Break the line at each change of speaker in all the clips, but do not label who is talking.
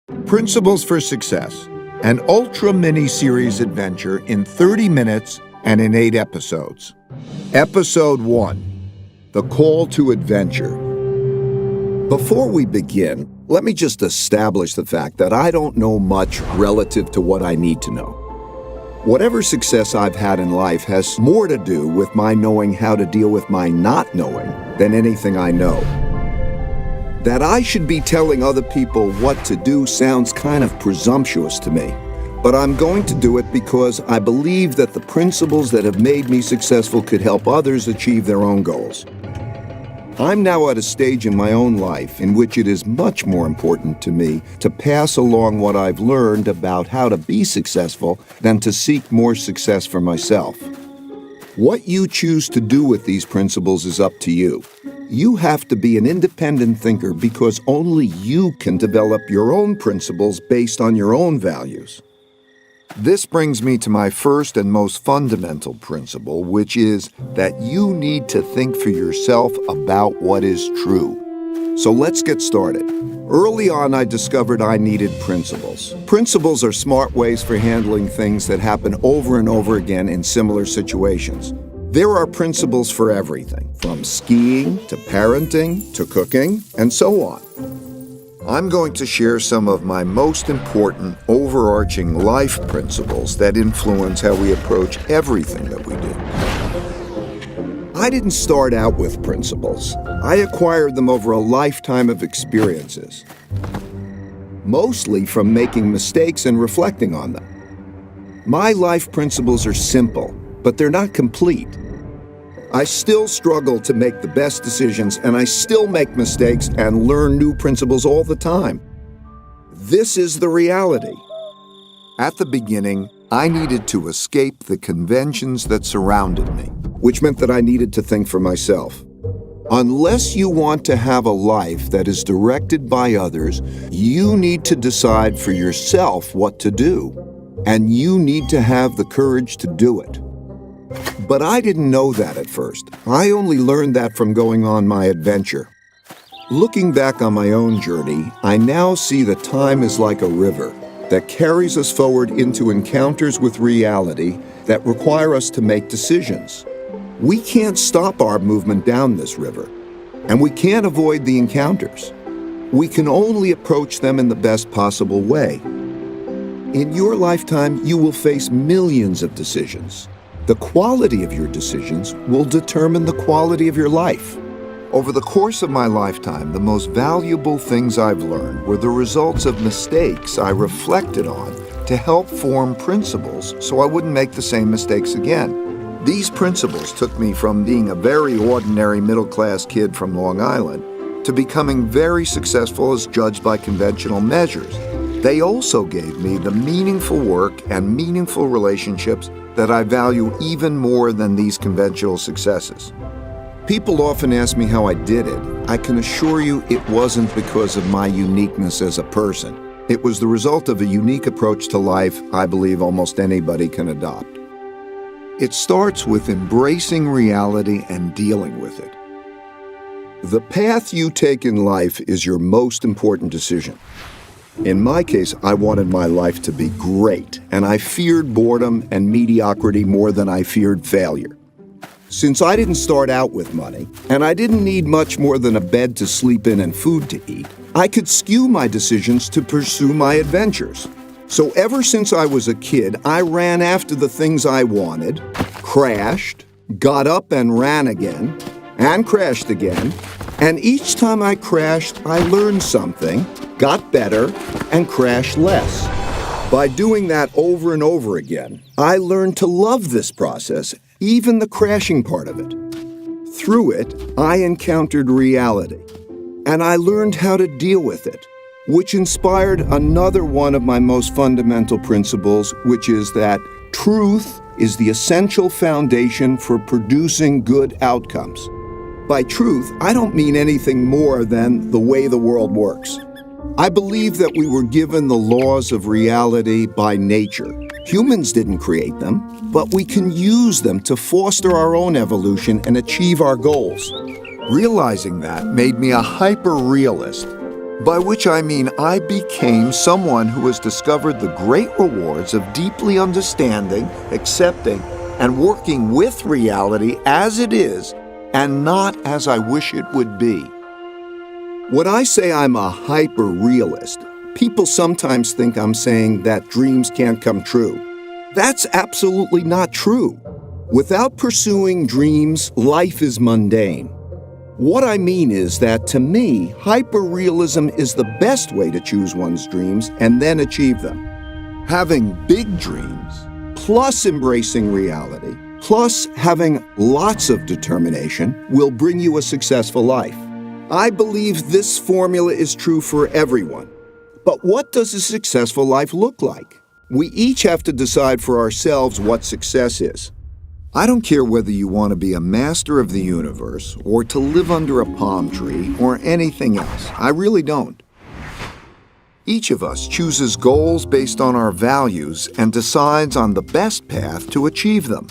Principles for Success, an ultra mini-series adventure in 30 minutes and in 8 episodes. Episode 1, The Call to Adventure. Before we begin, let me just establish the fact that I don't know much relative to what I need to know. Whatever success I've had in life has more to do with my knowing how to deal with my not knowing than anything I know. That I should be telling other people what to do sounds kind of presumptuous to me, but I'm going to do it because I believe that the principles that have made me successful could help others achieve their own goals. I'm now at a stage in my own life in which it is much more important to me to pass along what I've learned about how to be successful than to seek more success for myself. What you choose to do with these principles is up to you. You have to be an independent thinker because only you can develop your own principles based on your own values. This brings me to my first and most fundamental principle, which is that you need to think for yourself about what is true. So let's get started. Early on, I discovered I needed principles. Principles are smart ways for handling things that happen over and over again in similar situations. There are principles for everything, from skiing to parenting to cooking, and so on. I'm going to share some of my most important overarching life principles that influence how we approach everything that we do. I didn't start out with principles. I acquired them over a lifetime of experiences, mostly from making mistakes and reflecting on them. My life principles are simple, but they're not complete. I still struggle to make the best decisions, and I still make mistakes and learn new principles all the time. This is the reality. At the beginning, I needed to escape the conventions that surrounded me, which meant that I needed to think for myself. Unless you want to have a life that is directed by others, you need to decide for yourself what to do, and you need to have the courage to do it. But I didn't know that at first. I only learned that from going on my adventure. Looking back on my own journey, I now see that time is like a river that carries us forward into encounters with reality that require us to make decisions. We can't stop our movement down this river, and we can't avoid the encounters. We can only approach them in the best possible way. In your lifetime, you will face millions of decisions. The quality of your decisions will determine the quality of your life. Over the course of my lifetime, the most valuable things I've learned were the results of mistakes I reflected on to help form principles so I wouldn't make the same mistakes again. These principles took me from being a very ordinary middle-class kid from Long Island to becoming very successful as judged by conventional measures. They also gave me the meaningful work and meaningful relationships that I value even more than these conventional successes. People often ask me how I did it. I can assure you it wasn't because of my uniqueness as a person. It was the result of a unique approach to life I believe almost anybody can adopt. It starts with embracing reality and dealing with it. The path you take in life is your most important decision. In my case, I wanted my life to be great, and I feared boredom and mediocrity more than I feared failure. Since I didn't start out with money, and I didn't need much more than a bed to sleep in and food to eat, I could skew my decisions to pursue my adventures. So ever since I was a kid, I ran after the things I wanted, crashed, got up and ran again, and crashed again, and each time I crashed, I learned something, got better, and crashed less. By doing that over and over again, I learned to love this process, even the crashing part of it. Through it, I encountered reality, and I learned how to deal with it, which inspired another one of my most fundamental principles, which is that truth is the essential foundation for producing good outcomes. By truth, I don't mean anything more than the way the world works. I believe that we were given the laws of reality by nature. Humans didn't create them, but we can use them to foster our own evolution and achieve our goals. Realizing that made me a hyper-realist. By which I mean I became someone who has discovered the great rewards of deeply understanding, accepting, and working with reality as it is and not as I wish it would be. When I say I'm a hyper-realist, people sometimes think I'm saying that dreams can't come true. That's absolutely not true. Without pursuing dreams, life is mundane. What I mean is that, to me, hyperrealism is the best way to choose one's dreams and then achieve them. Having big dreams, plus embracing reality, plus having lots of determination, will bring you a successful life. I believe this formula is true for everyone. But what does a successful life look like? We each have to decide for ourselves what success is. I don't care whether you want to be a master of the universe or to live under a palm tree or anything else. I really don't. Each of us chooses goals based on our values and decides on the best path to achieve them.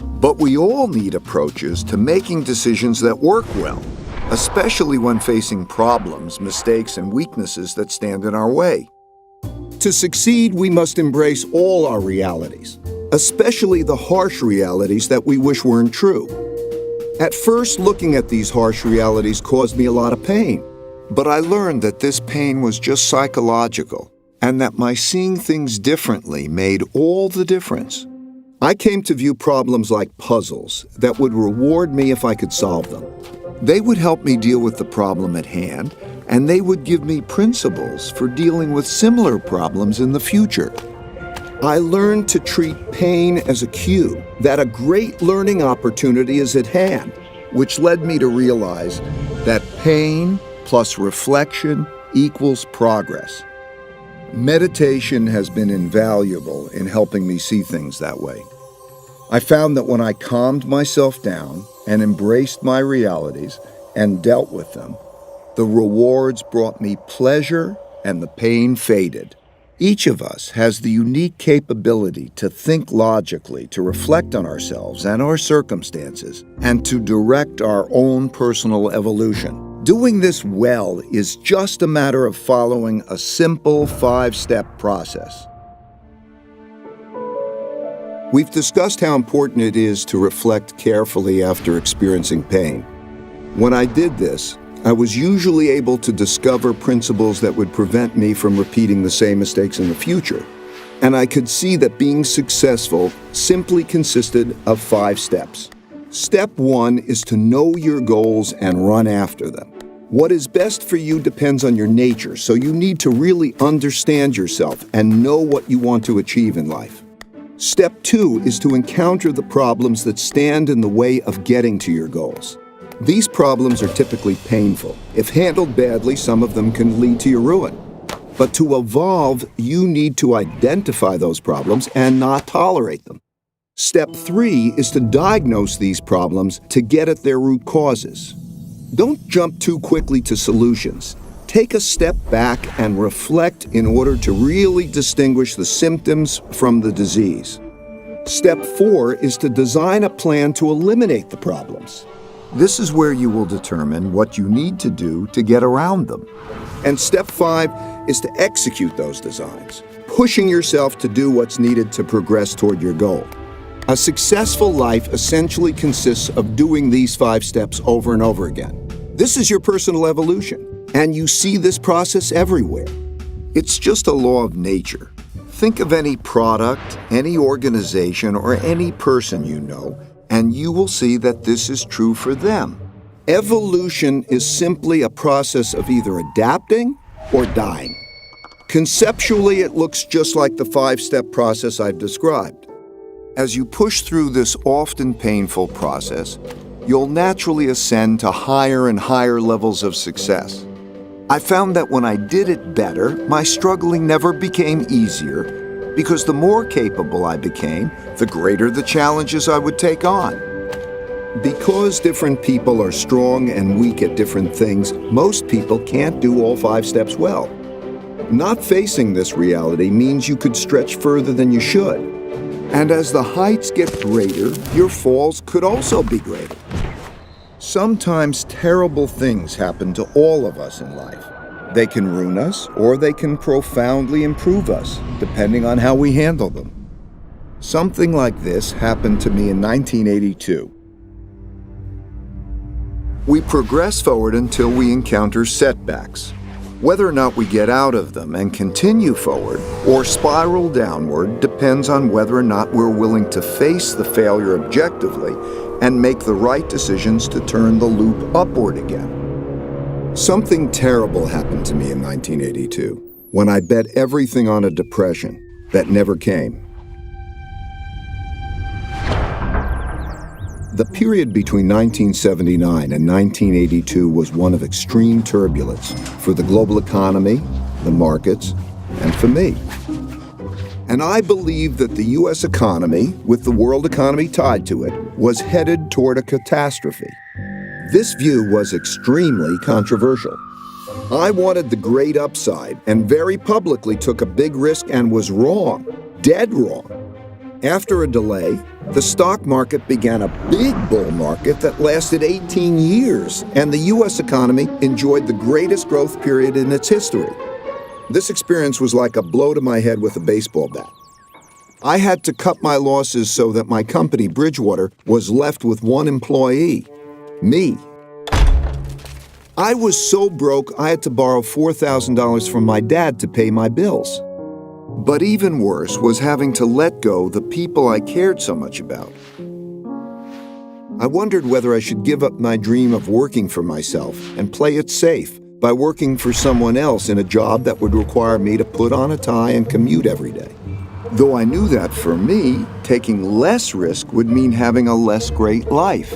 But we all need approaches to making decisions that work well, especially when facing problems, mistakes, and weaknesses that stand in our way. To succeed, we must embrace all our realities, especially the harsh realities that we wish weren't true. At first, looking at these harsh realities caused me a lot of pain, but I learned that this pain was just psychological and that my seeing things differently made all the difference. I came to view problems like puzzles that would reward me if I could solve them. They would help me deal with the problem at hand, and they would give me principles for dealing with similar problems in the future. I learned to treat pain as a cue that a great learning opportunity is at hand, which led me to realize that pain plus reflection equals progress. Meditation has been invaluable in helping me see things that way. I found that when I calmed myself down and embraced my realities and dealt with them, the rewards brought me pleasure and the pain faded. Each of us has the unique capability to think logically, to reflect on ourselves and our circumstances, and to direct our own personal evolution. Doing this well is just a matter of following a simple 5-step process. We've discussed how important it is to reflect carefully after experiencing pain. When I did this, I was usually able to discover principles that would prevent me from repeating the same mistakes in the future. And I could see that being successful simply consisted of 5 steps. Step 1 is to know your goals and run after them. What is best for you depends on your nature, so you need to really understand yourself and know what you want to achieve in life. Step 2 is to encounter the problems that stand in the way of getting to your goals. These problems are typically painful. If handled badly, some of them can lead to your ruin. But to evolve, you need to identify those problems and not tolerate them. Step 3 is to diagnose these problems to get at their root causes. Don't jump too quickly to solutions. Take a step back and reflect in order to really distinguish the symptoms from the disease. Step 4 is to design a plan to eliminate the problems. This is where you will determine what you need to do to get around them. And step 5 is to execute those designs, pushing yourself to do what's needed to progress toward your goal. A successful life essentially consists of doing these 5 steps over and over again. This is your personal evolution, and you see this process everywhere. It's just a law of nature. Think of any product, any organization, or any person you know, and you will see that this is true for them. Evolution is simply a process of either adapting or dying. Conceptually, it looks just like the 5-step process I've described. As you push through this often painful process, you'll naturally ascend to higher and higher levels of success. I found that when I did it better, my struggling never became easier, because the more capable I became, the greater the challenges I would take on. Because different people are strong and weak at different things, most people can't do all 5 steps well. Not facing this reality means you could stretch further than you should. And as the heights get greater, your falls could also be greater. Sometimes terrible things happen to all of us in life. They can ruin us, or they can profoundly improve us, depending on how we handle them. Something like this happened to me in 1982. We progress forward until we encounter setbacks. Whether or not we get out of them and continue forward or spiral downward depends on whether or not we're willing to face the failure objectively and make the right decisions to turn the loop upward again. Something terrible happened to me in 1982 when I bet everything on a depression that never came. The period between 1979 and 1982 was one of extreme turbulence for the global economy, the markets, and for me. And I believe that the U.S. economy, with the world economy tied to it, was headed toward a catastrophe. This view was extremely controversial. I wanted the great upside and very publicly took a big risk and was wrong, dead wrong. After a delay, the stock market began a big bull market that lasted 18 years, and the U.S. economy enjoyed the greatest growth period in its history. This experience was like a blow to my head with a baseball bat. I had to cut my losses so that my company, Bridgewater, was left with one employee. Me. I was so broke I had to borrow $4,000 from my dad to pay my bills. But even worse was having to let go the people I cared so much about. I wondered whether I should give up my dream of working for myself and play it safe by working for someone else in a job that would require me to put on a tie and commute every day. Though I knew that for me, taking less risk would mean having a less great life.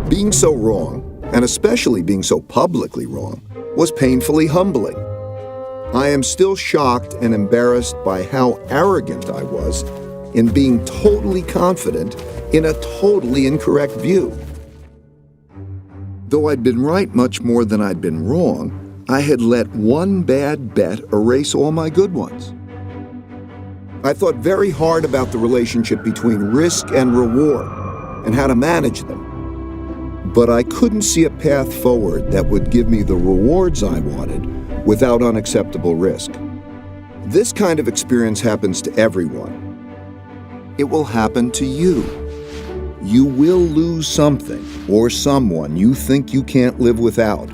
Being so wrong, and especially being so publicly wrong, was painfully humbling. I am still shocked and embarrassed by how arrogant I was in being totally confident in a totally incorrect view. Though I'd been right much more than I'd been wrong, I had let one bad bet erase all my good ones. I thought very hard about the relationship between risk and reward and how to manage them. But I couldn't see a path forward that would give me the rewards I wanted without unacceptable risk. This kind of experience happens to everyone. It will happen to you. You will lose something or someone you think you can't live without,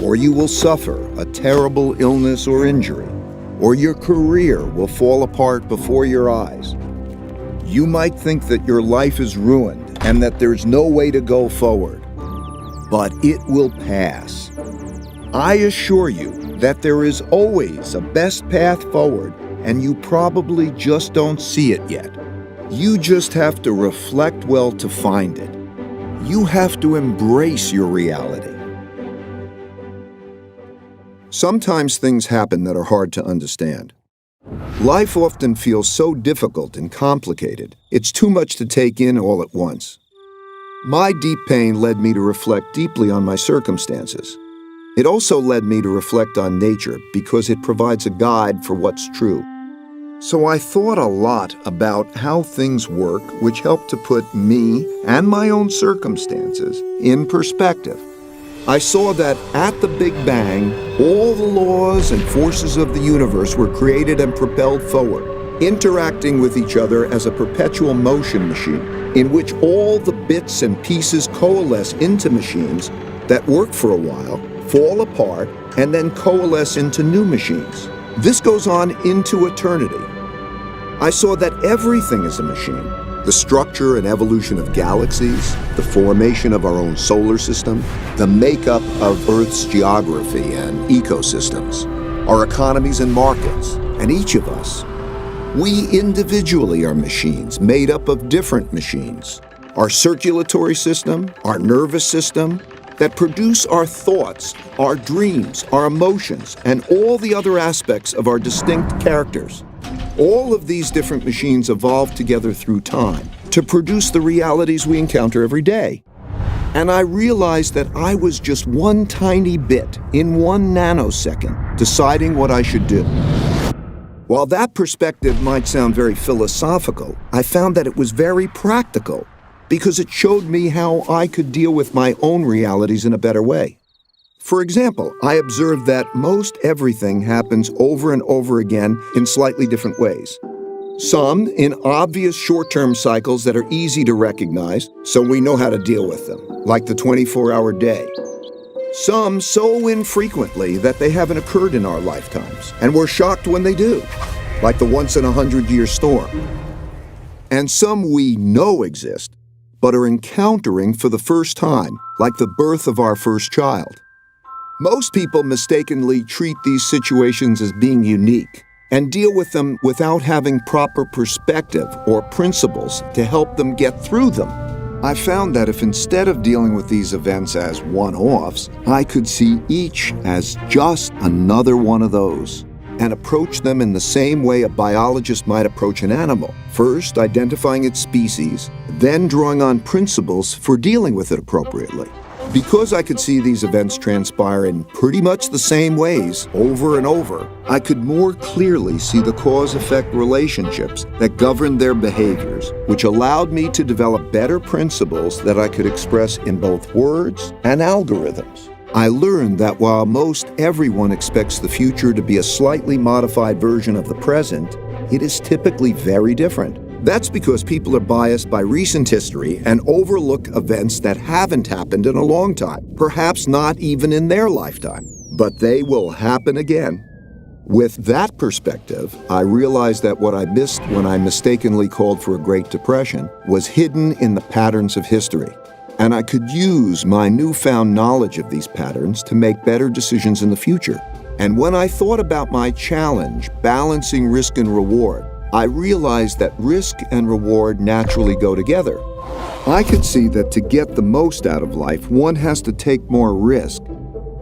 or you will suffer a terrible illness or injury, or your career will fall apart before your eyes. You might think that your life is ruined and that there's no way to go forward, but it will pass. I assure you that there is always a best path forward, and you probably just don't see it yet. You just have to reflect well to find it. You have to embrace your reality. Sometimes things happen that are hard to understand. Life often feels so difficult and complicated, it's too much to take in all at once. My deep pain led me to reflect deeply on my circumstances. It also led me to reflect on nature because it provides a guide for what's true. So I thought a lot about how things work, which helped to put me and my own circumstances in perspective. I saw that at the Big Bang, all the laws and forces of the universe were created and propelled forward, interacting with each other as a perpetual motion machine, in which all the bits and pieces coalesce into machines that work for a while, fall apart, and then coalesce into new machines. This goes on into eternity. I saw that everything is a machine. The structure and evolution of galaxies, the formation of our own solar system, the makeup of Earth's geography and ecosystems, our economies and markets, and each of us. We individually are machines made up of different machines. Our circulatory system, our nervous system, that produce our thoughts, our dreams, our emotions, and all the other aspects of our distinct characters. All of these different machines evolve together through time to produce the realities we encounter every day. And I realized that I was just one tiny bit in 1 nanosecond deciding what I should do. While that perspective might sound very philosophical, I found that it was very practical because it showed me how I could deal with my own realities in a better way. For example, I observed that most everything happens over and over again in slightly different ways. Some in obvious short-term cycles that are easy to recognize, so we know how to deal with them, like the 24-hour day. Some so infrequently that they haven't occurred in our lifetimes, and we're shocked when they do, like the once-in-a-100-year storm. And some we know exist, but are encountering for the first time, like the birth of our first child. Most people mistakenly treat these situations as being unique and deal with them without having proper perspective or principles to help them get through them. I found that if instead of dealing with these events as one-offs, I could see each as just another one of those and approach them in the same way a biologist might approach an animal, first identifying its species, then drawing on principles for dealing with it appropriately. Because I could see these events transpire in pretty much the same ways over and over, I could more clearly see the cause-effect relationships that governed their behaviors, which allowed me to develop better principles that I could express in both words and algorithms. I learned that while most everyone expects the future to be a slightly modified version of the present, it is typically very different. That's because people are biased by recent history and overlook events that haven't happened in a long time, perhaps not even in their lifetime, but they will happen again. With that perspective, I realized that what I missed when I mistakenly called for a Great Depression was hidden in the patterns of history, and I could use my newfound knowledge of these patterns to make better decisions in the future. And when I thought about my challenge, balancing risk and reward, I realized that risk and reward naturally go together. I could see that to get the most out of life, one has to take more risk,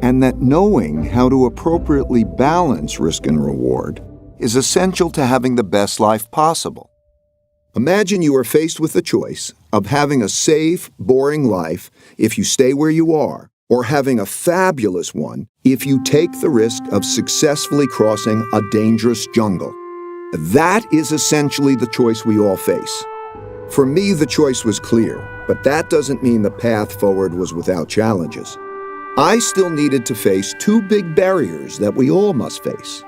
and that knowing how to appropriately balance risk and reward is essential to having the best life possible. Imagine you are faced with the choice of having a safe, boring life if you stay where you are, or having a fabulous one if you take the risk of successfully crossing a dangerous jungle. That is essentially the choice we all face. For me, the choice was clear, but that doesn't mean the path forward was without challenges. I still needed to face two big barriers that we all must face.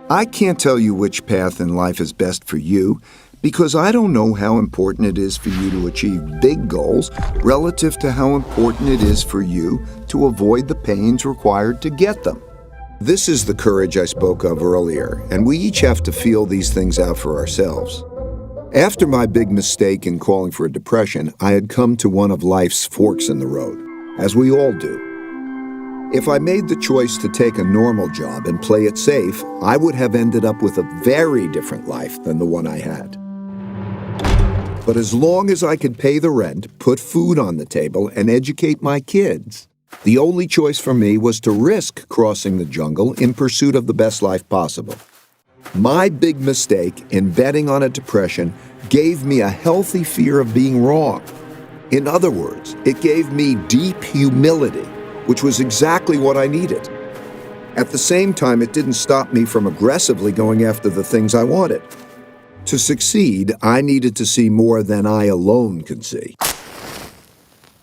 I can't tell you which path in life is best for you because I don't know how important it is for you to achieve big goals relative to how important it is for you to avoid the pains required to get them. This is the courage I spoke of earlier, and we each have to feel these things out for ourselves. After my big mistake in calling for a depression, I had come to one of life's forks in the road, as we all do. If I made the choice to take a normal job and play it safe, I would have ended up with a very different life than the one I had. But as long as I could pay the rent, put food on the table, and educate my kids, the only choice for me was to risk crossing the jungle in pursuit of the best life possible. My big mistake in betting on a depression gave me a healthy fear of being wrong. In other words, it gave me deep humility, which was exactly what I needed. At the same time, it didn't stop me from aggressively going after the things I wanted. To succeed, I needed to see more than I alone could see.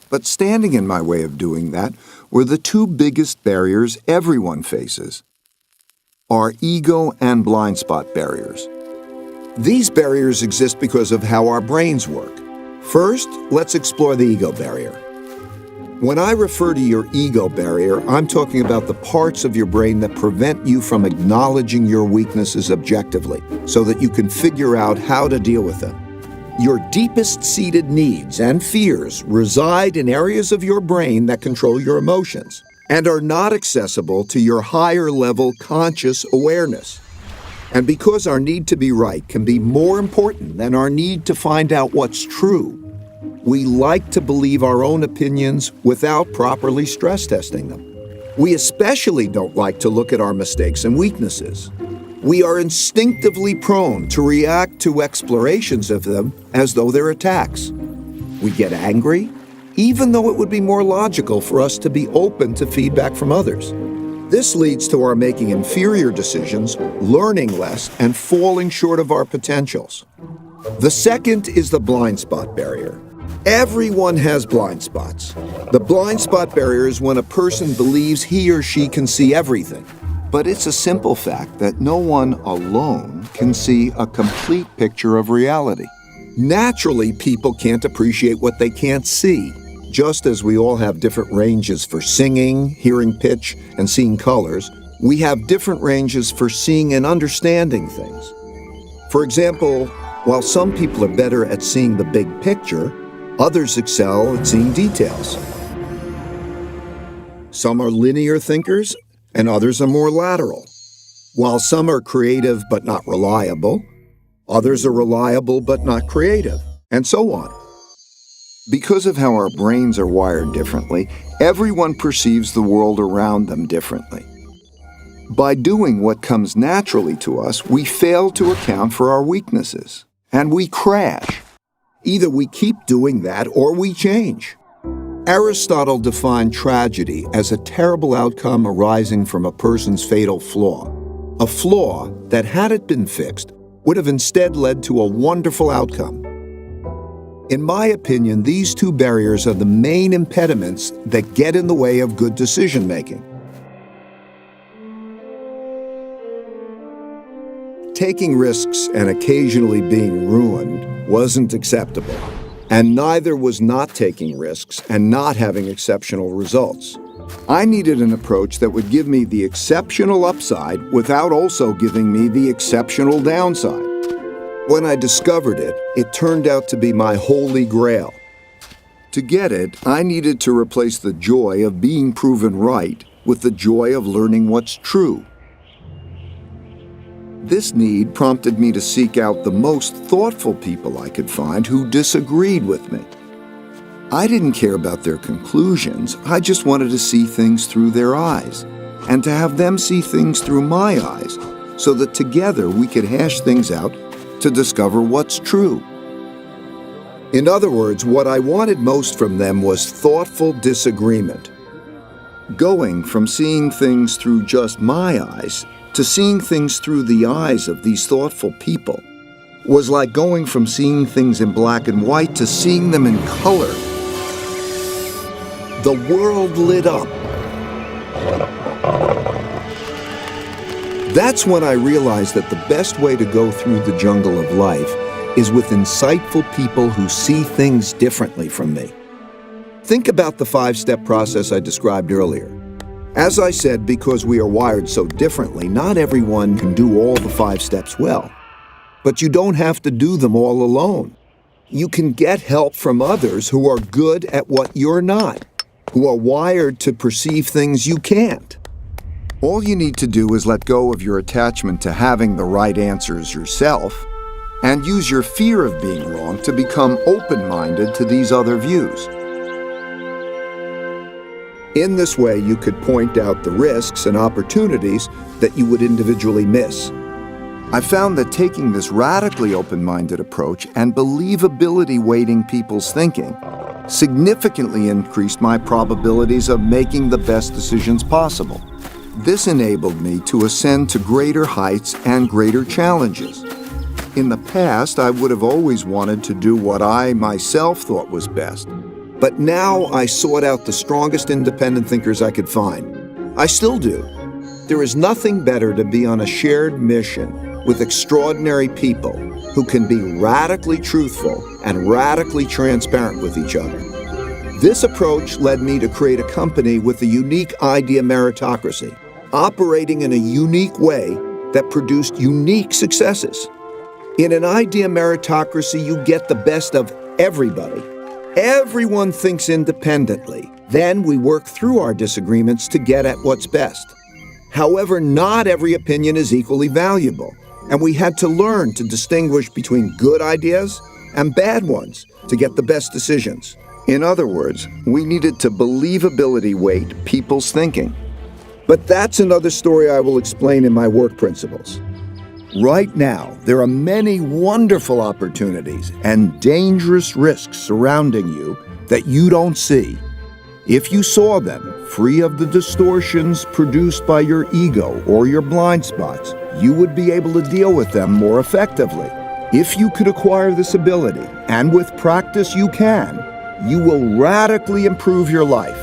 But standing in my way of doing that were the two biggest barriers everyone faces: our ego and blind spot barriers. These barriers exist because of how our brains work. First, let's explore the ego barrier. When I refer to your ego barrier, I'm talking about the parts of your brain that prevent you from acknowledging your weaknesses objectively so that you can figure out how to deal with them. Your deepest-seated needs and fears reside in areas of your brain that control your emotions and are not accessible to your higher-level conscious awareness. And because our need to be right can be more important than our need to find out what's true, we like to believe our own opinions without properly stress testing them. We especially don't like to look at our mistakes and weaknesses. We are instinctively prone to react to explorations of them as though they're attacks. We get angry, even though it would be more logical for us to be open to feedback from others. This leads to our making inferior decisions, learning less, and falling short of our potentials. The second is the blind spot barrier. Everyone has blind spots. The blind spot barrier is when a person believes he or she can see everything. But it's a simple fact that no one alone can see a complete picture of reality. Naturally, people can't appreciate what they can't see. Just as we all have different ranges for singing, hearing pitch, and seeing colors, we have different ranges for seeing and understanding things. For example, while some people are better at seeing the big picture, others excel at seeing details. Some are linear thinkers, and others are more lateral. While some are creative but not reliable, others are reliable but not creative, and so on. Because of how our brains are wired differently, everyone perceives the world around them differently. By doing what comes naturally to us, we fail to account for our weaknesses, and we crash. Either we keep doing that or we change. Aristotle defined tragedy as a terrible outcome arising from a person's fatal flaw. A flaw that, had it been fixed, would have instead led to a wonderful outcome. In my opinion, these two barriers are the main impediments that get in the way of good decision-making. Taking risks and occasionally being ruined wasn't acceptable, and neither was not taking risks and not having exceptional results. I needed an approach that would give me the exceptional upside without also giving me the exceptional downside. When I discovered it, it turned out to be my holy grail. To get it, I needed to replace the joy of being proven right with the joy of learning what's true. This need prompted me to seek out the most thoughtful people I could find who disagreed with me. I didn't care about their conclusions, I just wanted to see things through their eyes, and to have them see things through my eyes, so that together we could hash things out to discover what's true. In other words, what I wanted most from them was thoughtful disagreement. Going from seeing things through just my eyes to seeing things through the eyes of these thoughtful people was like going from seeing things in black and white to seeing them in color. The world lit up. That's when I realized that the best way to go through the jungle of life is with insightful people who see things differently from me. Think about the 5-step process I described earlier. As I said, because we are wired so differently, not everyone can do all the 5 steps well. But you don't have to do them all alone. You can get help from others who are good at what you're not, who are wired to perceive things you can't. All you need to do is let go of your attachment to having the right answers yourself, and use your fear of being wrong to become open-minded to these other views. In this way, you could point out the risks and opportunities that you would individually miss. I found that taking this radically open-minded approach and believability weighting people's thinking significantly increased my probabilities of making the best decisions possible. This enabled me to ascend to greater heights and greater challenges. In the past, I would have always wanted to do what I myself thought was best. But now I sought out the strongest independent thinkers I could find. I still do. There is nothing better to be on a shared mission with extraordinary people who can be radically truthful and radically transparent with each other. This approach led me to create a company with a unique idea meritocracy, operating in a unique way that produced unique successes. In an idea meritocracy, you get the best of everybody. Everyone thinks independently. Then we work through our disagreements to get at what's best. However, not every opinion is equally valuable, and we had to learn to distinguish between good ideas and bad ones to get the best decisions. In other words, we needed to believability weight people's thinking. But that's another story I will explain in my work principles. Right now, there are many wonderful opportunities and dangerous risks surrounding you that you don't see. If you saw them, free of the distortions produced by your ego or your blind spots, you would be able to deal with them more effectively. If you could acquire this ability, and with practice you can, you will radically improve your life.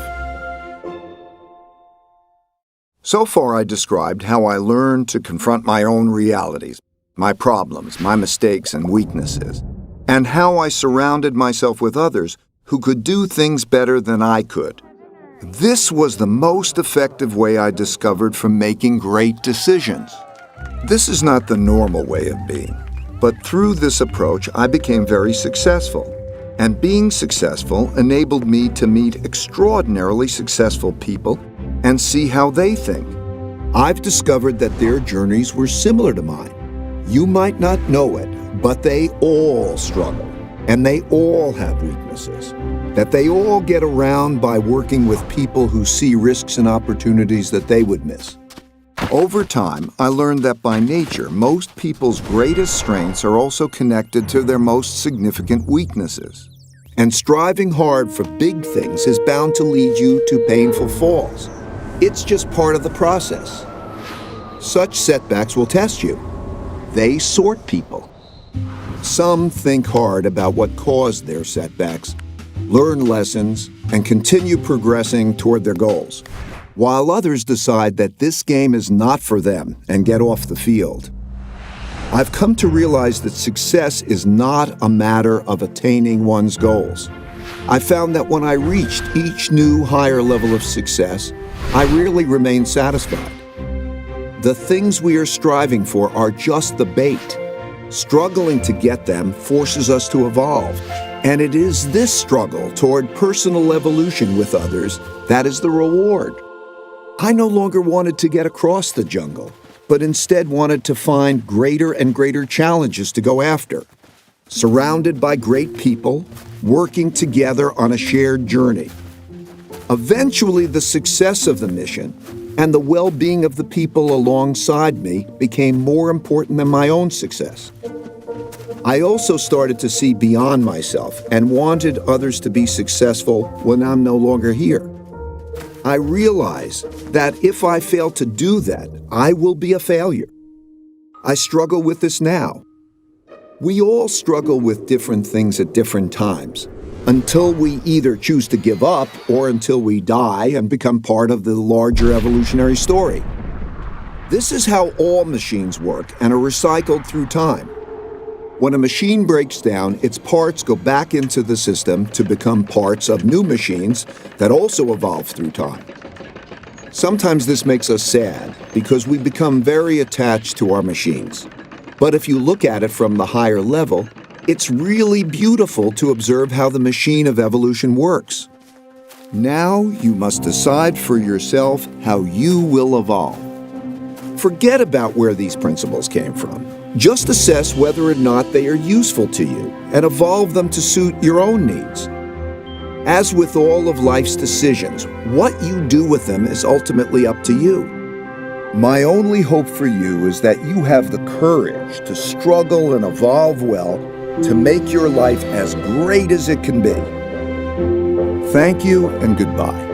So far, I described how I learned to confront my own realities, my problems, my mistakes and weaknesses, and how I surrounded myself with others who could do things better than I could. This was the most effective way I discovered for making great decisions. This is not the normal way of being, but through this approach, I became very successful. And being successful enabled me to meet extraordinarily successful people and see how they think. I've discovered that their journeys were similar to mine. You might not know it, but they all struggle, and they all have weaknesses, that they all get around by working with people who see risks and opportunities that they would miss. Over time, I learned that by nature, most people's greatest strengths are also connected to their most significant weaknesses. And striving hard for big things is bound to lead you to painful falls. It's just part of the process. Such setbacks will test you. They sort people. Some think hard about what caused their setbacks, learn lessons, and continue progressing toward their goals, while others decide that this game is not for them and get off the field. I've come to realize that success is not a matter of attaining one's goals. I found that when I reached each new higher level of success, I rarely remained satisfied. The things we are striving for are just the bait. Struggling to get them forces us to evolve, and it is this struggle toward personal evolution with others that is the reward. I no longer wanted to get across the jungle, but instead wanted to find greater and greater challenges to go after. Surrounded by great people, working together on a shared journey. Eventually, the success of the mission and the well-being of the people alongside me became more important than my own success. I also started to see beyond myself and wanted others to be successful when I'm no longer here. I realize that if I fail to do that, I will be a failure. I struggle with this now. We all struggle with different things at different times, until we either choose to give up or until we die and become part of the larger evolutionary story. This is how all machines work and are recycled through time. When a machine breaks down, its parts go back into the system to become parts of new machines that also evolve through time. Sometimes this makes us sad because we become very attached to our machines. But if you look at it from the higher level, it's really beautiful to observe how the machine of evolution works. Now you must decide for yourself how you will evolve. Forget about where these principles came from. Just assess whether or not they are useful to you and evolve them to suit your own needs. As with all of life's decisions, what you do with them is ultimately up to you. My only hope for you is that you have the courage to struggle and evolve well to make your life as great as it can be. Thank you and goodbye.